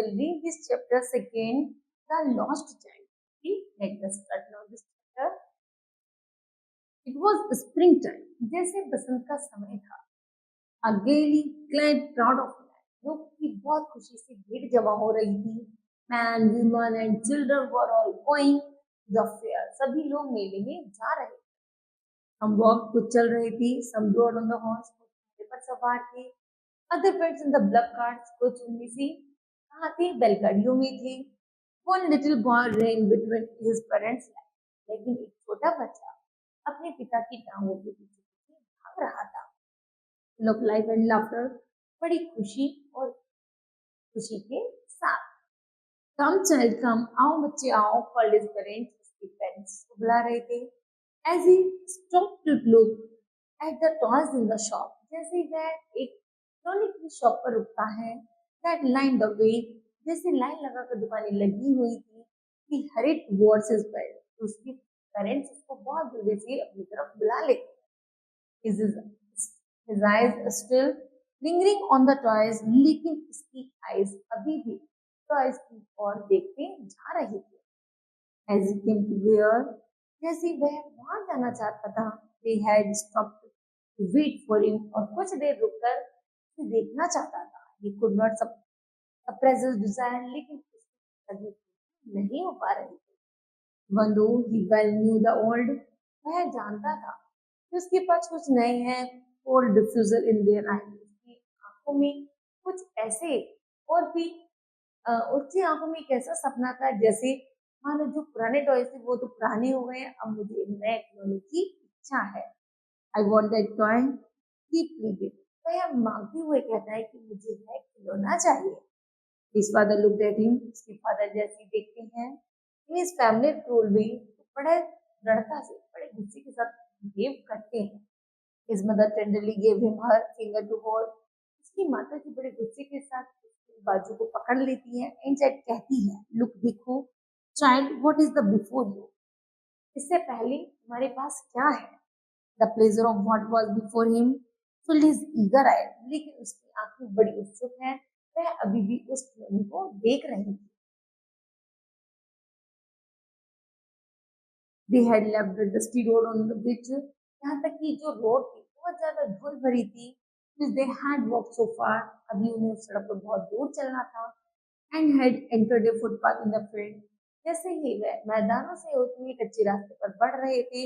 will read this chapter second, The Lost Child. Okay, let us start now this chapter. It was springtime, जैसे बसंत का समय था. A gaily clad crowd of men, लोग की बहुत खुशी से भीड़ जमा हो रही थी. Man, women and children were all going to the fair. सभी लोग मेले में जा रहे थे. हम वॉक कुछ चल रहे थे. Some rode on the horse, कुछ घोड़े पर सवार थे. Other went in the block carts, कुछ उनमें से कहाँ थे, बैलगाड़ियों में थे. One little boy ran between his parents' legs. लेकिन एक छोटा बच्चा अपने पिता की टांगों के पीछे पीछे भाग रहा था. Full of life and laughter, बड़ी खुशी और खुशी के साथ. Come child come, आओ बच्चे आओ, called his parents. उसके parents को बुला रहे थे. As he stopped to look at the toys in the shop, जैसे वह एक खिलौने की शॉप पर रुकता है. That lined the way, जैसे लाइन लगाकर दुकानें लगी हुई थी. He hurried towards his parents. उसके पेरेंट्स उसको बहुत जल्दी से अपनी तरफ बुला लेते. His eyes still lingering on the toys, लेकिन उसकी eyes अभी भी टॉयज की ओर देखते जा रही थी. As he came to where, जैसे वह वहां जाना चाहता था, they had stopped to wait for him, और कुछ देर रुककर उसे देखना चाहता था. He could not suppress his desire, लेकिन उसकी नहीं हो पा रही थी. One though he well knew the old, वह जानता था कि उसके पास कुछ नए हैं. Cold refusal in their eyes, उसकी आंखों में कुछ ऐसे और भी उसकी आंखों में एक ऐसा सपना था, जैसे मानो जो पुराने टॉय थे वो तो पुराने हो गए, अब मुझे एक नए खिलौने की इच्छा है. I want that toy, he pleaded. वह मांगते हुए कहता है कि मुझे नया खिलौना चाहिए. His father looked at him, उसके फादर जैसे देखते हैं इन हिज फैमिली क्रूल वे, बड़े दृढ़ता से बड़े गुस्से के साथ बिहेव करते हैं. His mother tenderly give him her finger to hold. उसकी माता जी बड़े गुस्से के साथ बाजू को पकड़ लेती है. एंड सेड, कहती है, लुक देखो child, what is the before you, इससे पहले तुम्हारे पास क्या है. The pleasure of what was before him field his eager eyes, लेकिन उसकी आंखें बड़ी उत्सुक हैं. वह अभी भी उस खिलौने को देख रही थी. They had left the dusty road on the beach, यहाँ तक कि जो रोड थी बहुत ज्यादा धूल भरी थी. दे हैड वॉक सो फार, अभी उन्हें उस सड़क पर बहुत दूर चलना था. And had entered A footpath in the field, जैसे ही वह मैदानों से होते हुए कच्चे रास्ते पर बढ़ रहे थे.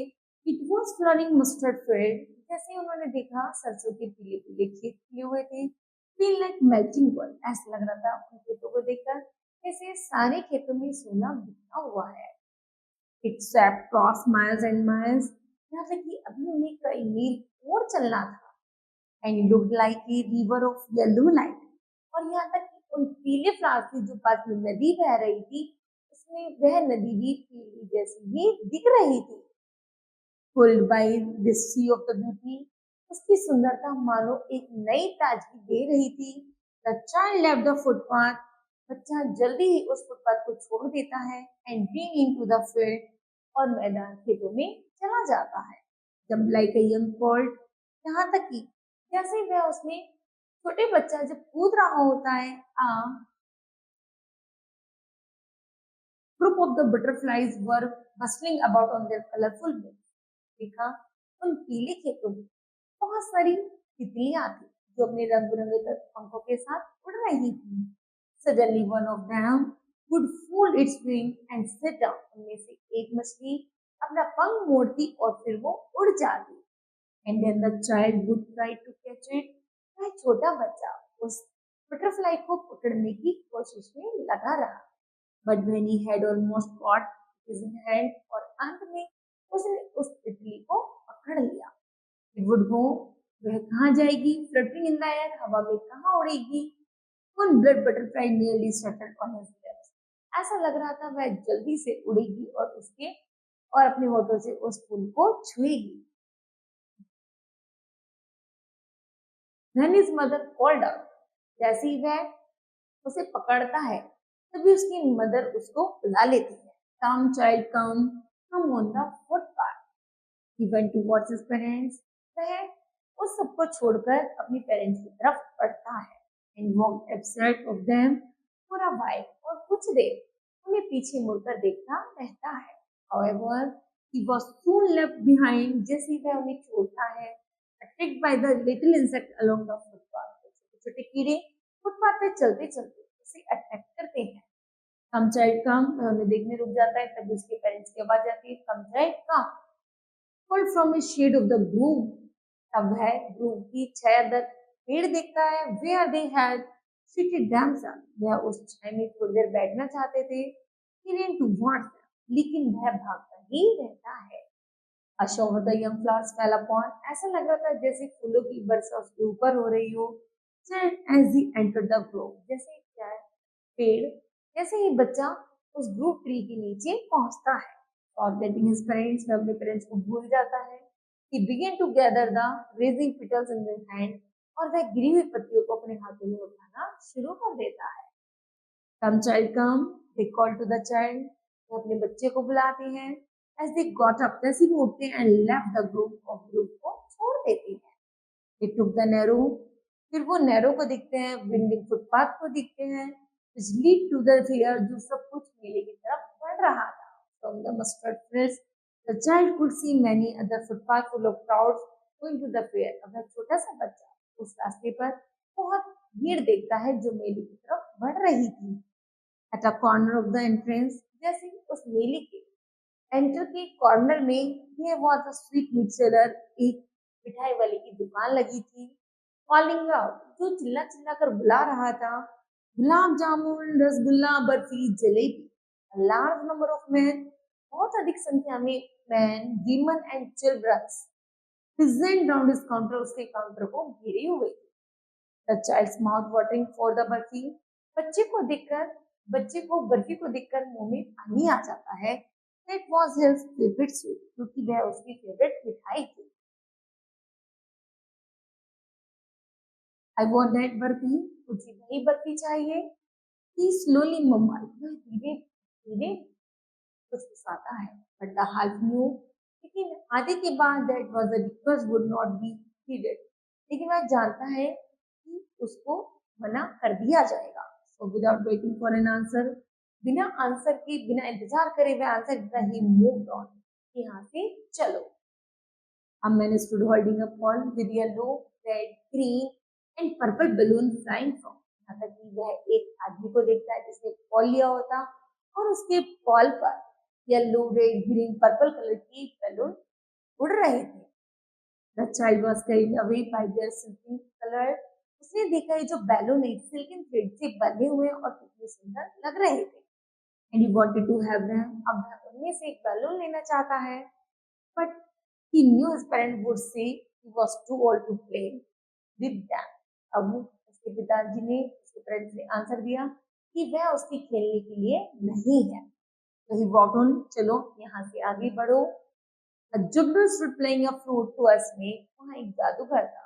It was flowering mustard field, जैसे ही उन्होंने देखा सरसों के पीले पीले खेत खिले हुए थे. फील लाइक मेल्टिंग गोल्ड, ऐसा लग रहा था उन खेतों को देखकर जैसे सारे खेतों में सोना बिखरा हुआ है. It swept cross miles and miles, यहाँ तक कि अभी उन्हें कई मील और चलना था. And looked like a river of yellow light, और यहाँ तक कि उन पीले फ्लावर्स की जो पास में नदी बह रही थी, उसमें वह नदी भी पीली जैसी ही दिख रही थी. Pulled by this sea of the beauty, उसकी सुंदरता मानो एक नई ताजगी दे रही थी. The child left the footpath, बच्चा जल्दी ही उस फुटपाथ को छोड़ देता है. And ran into the field, और मैदान खेतों में चला जाता है. जब लाइक ए यंग कोल्ड, यहाँ तक कि जैसे वह उसमें छोटे बच्चा जब कूद रहा होता है. Group of the butterflies were bustling about on their colourful wings. देखा उन पीले खेतों में बहुत सारी तितलियां थी जो अपने रंग बिरंगे पंखों के साथ उड़ रही थी. Suddenly one of them would fold its wing and sit down. उनमें से एक मछली अपना पंख मोड़ती और फिर वो उड़ जाती. And then the child would try to catch it. वह छोटा बच्चा उस बटरफ्लाई को पकड़ने की कोशिश में लगा रहा. But when he had almost caught his hand, और अंत में उसने उस तितली को पकड़ लिया. It would go, वह कहाँ जाएगी? Fluttering in the air, हवा में कहाँ उड़ेगी? One blood butterfly nearly settled on his lips. ऐसा लग रहा था वह जल्दी से उड़ेगी और अपने होठों से उस फूल को छुएगी. Then his mother called out. जैसे ही वह उसे पकड़ता है तभी उसकी मदर उसको बुला लेती है. Come child come, come on the footpath. He went towards his parents. वह उस सबको छोड़कर अपने पेरेंट्स की तरफ बढ़ता है. And walked absent of them, for a while, और कुछ देर उन्हें पीछे मुड़कर देखता रहता है। However, he was soon left behind, जैसे वह उन्हें छोड़ता है, attracted by the little insect along the footpath। छोटे कीड़े फुटपाथ पे चलते चलते उसे अट्रैक्ट करते हैं। कम चाइल्ड कम, वह उन्हें देखने रुक जाता है, तभी उसके पेरेंट्स की आवाज आती है, come child come, pulled from a shade of the grove। तब वह ग्रूव की छायादार पेड़ देखता है, where they had seated themselves। वह उस छाया में थोड़ी देर बैठना चाहते थे। He ran towards them, लेकिन वह भागता ही रहता है। A shower of the young flowers fell upon, ऐसा लग रहा था जैसे फूलों की वर्षा उसके ऊपर हो रही हो। As he entered the grove, जैसे क्या है पेड़, जैसे ही बच्चा उस ग्रूव ट्री के नीचे पहुंचता है, forgetting his parents, वह अपने पेरेंट्स को भूल जाता है। He began to gather the raising petals in his hand, और वह गिरी हुई पत्तियों को अपने हाथों में उठाना शुरू कर देता है। Come child come, they called to the child, वो अपने बच्चे को बुलाते हैं। As they got up, जैसे वो उठते हैं, and left the group को छोड़ देते हैं। They took the narrow, फिर वो नैरो को दिखते हैं, विंडिंग फुटपाथ को दिखते हैं, which lead to the fair, जो सब कुछ मेले की तरफ बढ़ रहा था। From the mustard fields, the child could see many other footpaths full of crowds going to the fair। अब वह छोटा सा बच्चा उस रास्ते पर बहुत भीड़ देखता है जो मेले की तरफ बढ़ रही थी। At a corner of the entrance, जैसे उस मेले के एंटर के कॉर्नर में ये was a sweet meat seller, एक मिठाई वाले की दुकान लगी थी। कॉलिंग आउट, जो चिल्ला चिल्ला कर बुला रहा था, gulab jamun, rasgulla, barfi, jalebi. Large number of man, बहुत अधिक संख्या में man, women and childrens present round इस काउंटर, उसके काउंटर को घेरे हुए। The childs mouth watering for the barfi, बच्चे को बर्फी को देखकर मुंह में पानी आ जाता है। That was his favourite sweet, क्योंकि वह उसकी फेवरेट मिठाई थी। आई वॉन्ट दैट बर्फी, मुझे वही बर्फी चाहिए। ही स्लोली मम्माई, वह धीरे धीरे फुसफुसाता है। बट द हाल्फ न्यू, लेकिन आधे के बाद that was a request would not be heeded, लेकिन वह जानता है कि उसको मना कर दिया जाएगा। So without waiting for an answer, बिना आंसर के, बिना इंतजार करे वह आंसर देता, ही मूव्ड ऑन, यहाँ से चलो। A man stood holding a ball with yellow, red, green and purple balloon flying from। यहाँ तक कि वह एक आदमी को देखता है जिसने बॉल लिया होता, और उसके बॉल पर yellow, red, green, purple colour की बैलून उड़ रहे थे। The child was carried away by their silken color। उसने देखा ये जो बैलून है सिल्कन थ्रेड से बंधे हुए और कितने सुंदर लग रहे थे। And he wanted to have them, अब वह उनमें से एक बैलून लेना चाहता है। But he knew his parents would say he was too old to play with them। अब उसके पिताजी ने, उसके पेरेंट्स ने आंसर दिया कि वह उसके खेलने के लिए नहीं है। तो he walked on, चलो यहाँ से आगे बढ़ो। A juggler stood playing a flute to a snake। वहाँ एक जादूगर था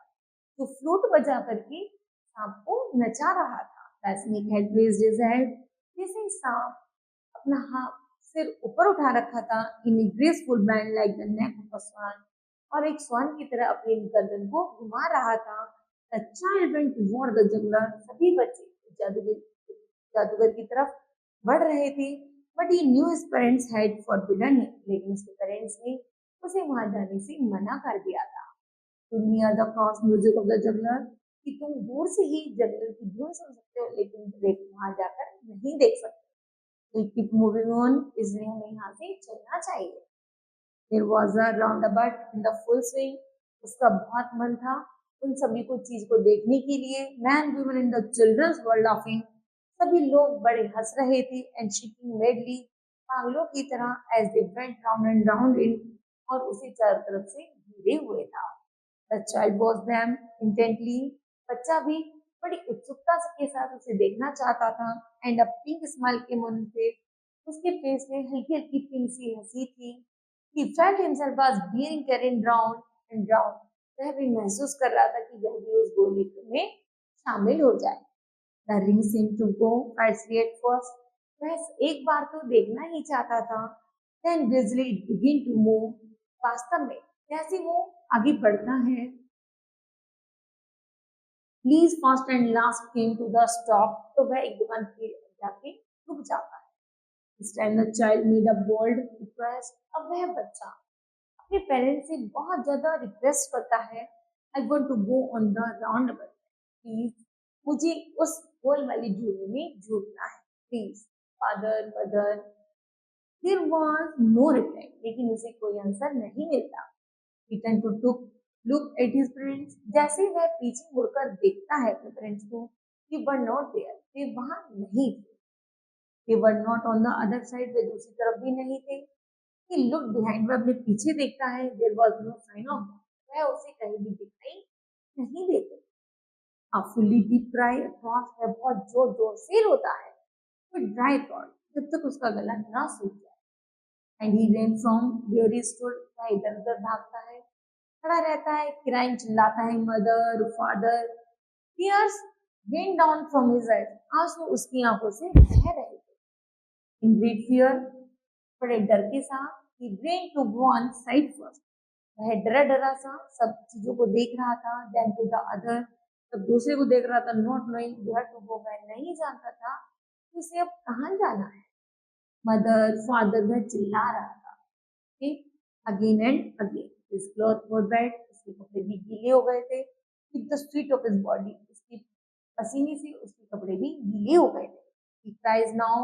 जो फ्लूट बजा करके सांप को नचा रहा था। The snake had raised his head, जैसे सांप अपना हाथ सिर ऊपर उठा रखा था, in a graceful bend like the neck of a swan, और एक स्वान की तरह अपनी गर्दन को घुमा रहा था। The child went toward the juggler, सभी बच्चे जादूगर की तरफ बढ़ रहे थे। But he knew his parents had forbidden him, लेकिन उसके पेरेंट्स ने उसे वहां जाने से मना कर दिया था। To near the cross music of the juggler, कि तुम दूर से ही जगलर की धुन सुन सकते हो, लेकिन वहां जाकर नहीं देख सकते। We keep moving on, इसलिए हमें यहाँ से चलना चाहिए। There was a roundabout in the full swing, उसका बहुत मन था उन सभी को चीज को देखने के लिए। Man, women and the children were laughing, सभी लोग बड़े हंस रहे थे। And shaking madly, पागलों की तरह, as they went round and round in, और उसे चारों तरफ से घिरे हुए था। The child watched them intently, बच्चा भी बड़ी उत्सुकता के साथ उसे देखना चाहता था। एंड अ पिंक स्माइल के मुंह से, उसके फेस में हल्की हल्की पिंक सी हंसी थी। He felt himself as being carried round and round, वह भी महसूस कर रहा था कि वह भी उस गोली में शामिल हो जाए। The ring seemed to go fiercely at first, वह एक बार तो देखना ही चाहता था। Then gradually it began to move, वास्तव में जैसे वो आगे बढ़ता है। Please first and last came to the stop, तो वह एक दुकान के जाके रुक जाता है। इस time the child made a bold request. अब वह बच्चा अपने पेरेंट्स से बहुत ज्यादा रिक्वेस्ट करता है, I want to go on the round please, मुझे उस गोल वाली झूले में झूलना है please. Father mother, there was no reply, लेकिन उसे कोई आंसर नहीं मिलता। He turned to look at his parents. जैसे ही वह पीछे मुड़कर देखता है अपने पेरेंट्स को, they were not there, वे वहां नहीं थे। They were not on the other side, वे दूसरी तरफ भी नहीं थे। He looked behind, वह अपने पीछे देखता है, there was no sign of them, वह उसे कहीं भी दिखाई नहीं देते। A fully deep cry across, वह बहुत जोर जोर से रोता है, with dry throat, जब तक उसका गला ना सूख जाए। And he ran from where he stood, वह इधर उधर भागता है, खड़ा रहता है, क्राइम चिल्लाता है, mother father. Tears rain down from his eyes, आंसू उसकी आंखों से बह रहे थे। इन ग्रेट फियर, बड़े डर के साथ, he ran to one side first, वह डरा डरा सा सब चीजों को देख रहा था, then to the other, तब दूसरे को देख रहा था, not knowing where to go, वह नहीं जानता था कि उसे अब कहाँ जाना है। मदर फादर, वह चिल्ला रहा था, again and again. His clothes were wet, उसके कपड़े भी गीले हो गए थे। With the sweat of his body, उसके पसीने से उसके कपड़े भी गीले हो गए थे। He cries now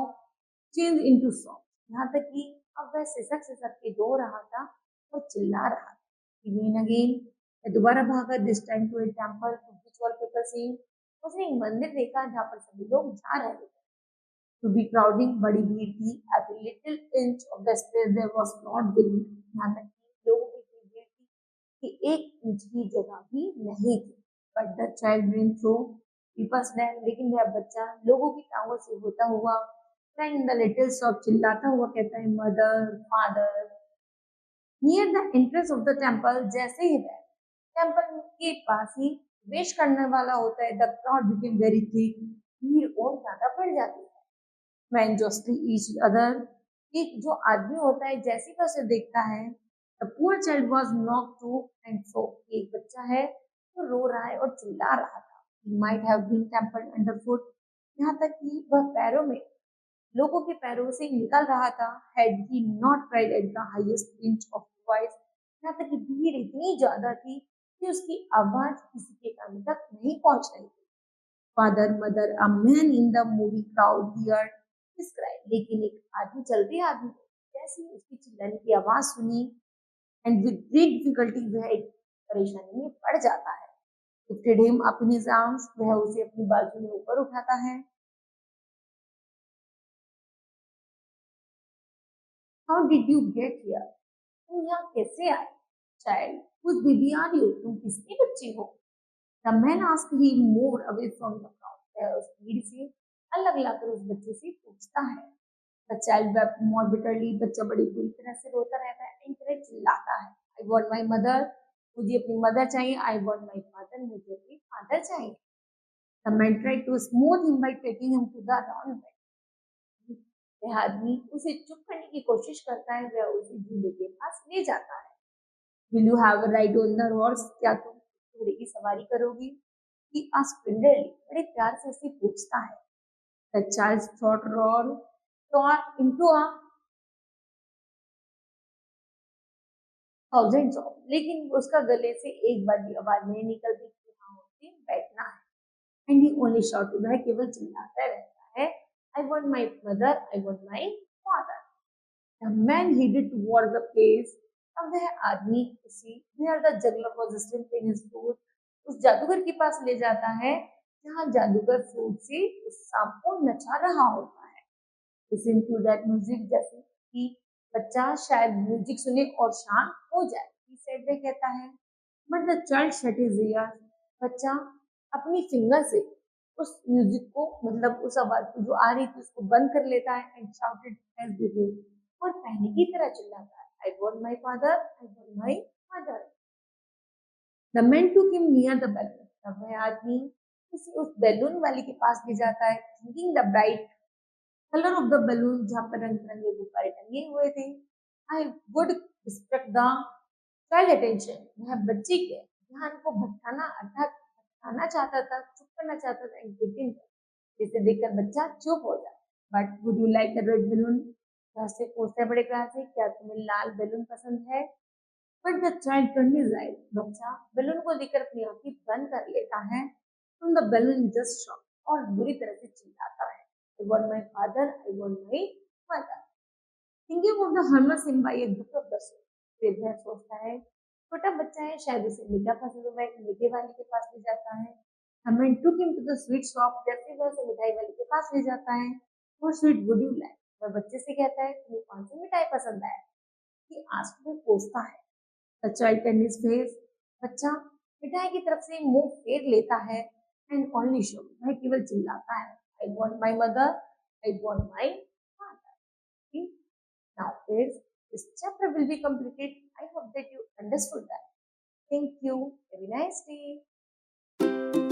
changed into song, यहाँ तक कि अब वह सिसक सिसक के रो रहा था और चिल्ला रहा था। He ran again, वह दोबारा भागा, this time to a temple to which all people seemed, उसने एक मंदिर देखा जहाँ पर सभी लोग जा रहे थे। To be crowding, बड़ी भीड़ थी। Every little inch of the space there was not given, यहाँ तक कि लोगों की भीड़ थी कि एक इंच की जगह भी नहीं थी। But the child ran through people's land, लेकिन वह बच्चा लोगों की टांगों से होता हुआ, crying in the little shop, चिल्लाता हुआ कहता है, mother father. Near the entrance of the temple, जैसे ही वह टेम्पल के पास ही प्रवेश करने वाला होता है, the crowd became very thick, भीड़ और ज्यादा बढ़ जाती है। मैन जस्टली ईच अदर, एक जो आदमी होता है जैसे ही उसे देखता है, the poor child was knock to and fro, एक बच्चा है तो रो रहा है और चिल्ला रहा था। He might have been trampled underfoot, यहाँ तक कि वह पैरों में, लोगों के पैरों से निकल रहा था। Had he not cried at the highest pinch of voice, यहाँ तक कि भीड़ इतनी ज्यादा थी कि उसकी आवाज किसी के कान तक नहीं पहुंच रही थी। Father mother, a man in the movie crowd heard his cry, लेकिन एक आदमी, चलते आदमी जैसे ही उसकी चिल्लाने की आवाज सुनी, एंड विद ग्रेट डिफिकल्टी, वह एक परेशानी में पड़ जाता है। Lifted him up in his arms, वह उसे अपनी बाजू में ऊपर उठाता है। How did you get here, तुम यहाँ कैसे आए? Child, whose baby are you, तुम किसकी बच्ची हो? The man asked him move away from the crowd, वह उस भीड़ से अलग लाकर उस बच्चे से पूछता है। The child wept more bitterly, बच्चा बड़ी बुरी तरह से रोता रहता है, एंड फिर चिल्लाता है, आई वांट माय मदर, मुझे अपनी मदर चाहिए, आई वांट माय फादर, मुझे अपनी फादर चाहिए। The man tried to smooth him by taking him to the round bed, वह आदमी उसे चुप करने की कोशिश करता है, वह उसे झूले के पास ले जाता है। Will you have a ride on the horse, क्या तुम घोड़े की सवारी करोगी? ही आस्क्ड टेंडरली, बड़े प्यार से उसे पूछता है। The child's throat roar torn into a thousands of, लेकिन उसका गले से एक बार भी आवाज नहीं निकलती कि हाँ उसे बैठना है। एंड ही ओनली shouted, वह केवल चिल्लाता रहता है, I want my mother, I want my father. The man headed towards the place, अब वह आदमी उसे where the juggler was stripping his fruit, उस जादूगर के पास ले जाता है जहाँ जादूगर फ्रूट से उस सांप को नचा रहा होता है। Listen to that music, जैसे कि बच्चा शायद म्यूजिक सुने और शांत हो जाए। He said, वह कहता है, but the child shut his ears, बच्चा अपनी फिंगर से उस म्यूजिक को, मतलब उस आवाज को जो आ रही थी उसको बंद कर लेता है, and shouted as before, और पहले की तरह चिल्लाता है, I want my father, I want my mother. The man took him near the balloon, तब वह आदमी उसे उस बैलून वाली के पास ले जाता है, thinking the bright colour of the balloon, जहाँ पर रंग बिरंगे गुब्बारे टंगे हुए थे। I would distract the child attention, वह बच्चे के ध्यान को भटकाना, अर्थात भटकाना चाहता था, चुप करना चाहता था, जिसे देखकर बच्चा चुप हो जाए। But would you like a red balloon? Class से पूछता है बड़े क्लास से, क्या तुम्हें लाल बैलून पसंद है? But the child turn his eyes, बच्चा बैलून को देखकर अपनी आंखें बंद कर लेता है। From the balloon just shock, और बुरी तरह से चिल्लाता है, I want my father, I want my mother. Thinking of the हर्मस सिम्बा एक दुख ऑफ द सोल। फिर वह सोचता है छोटा बच्चा है, शायद इसे मीठा पसंद होगा, एक मीठे वाले के पास ले जाता है। हमें took him to the sweet shop, जैसे वह उसे मिठाई वाले के पास ले जाता है। वो स्वीट वुड यू लाइक, वह बच्चे से कहता है तुम्हें कौन सी मिठाई पसंद है? कि आज वह पूछता है। The child turn his face, बच्चा मिठाई की तरफ से मुंह फेर लेता है। एंड ओनली शो, वह केवल चिल्लाता है, I want my mother, I want my father. Now, kids, this chapter will be completed. I hope that you understood that. Thank you. Have a nice day.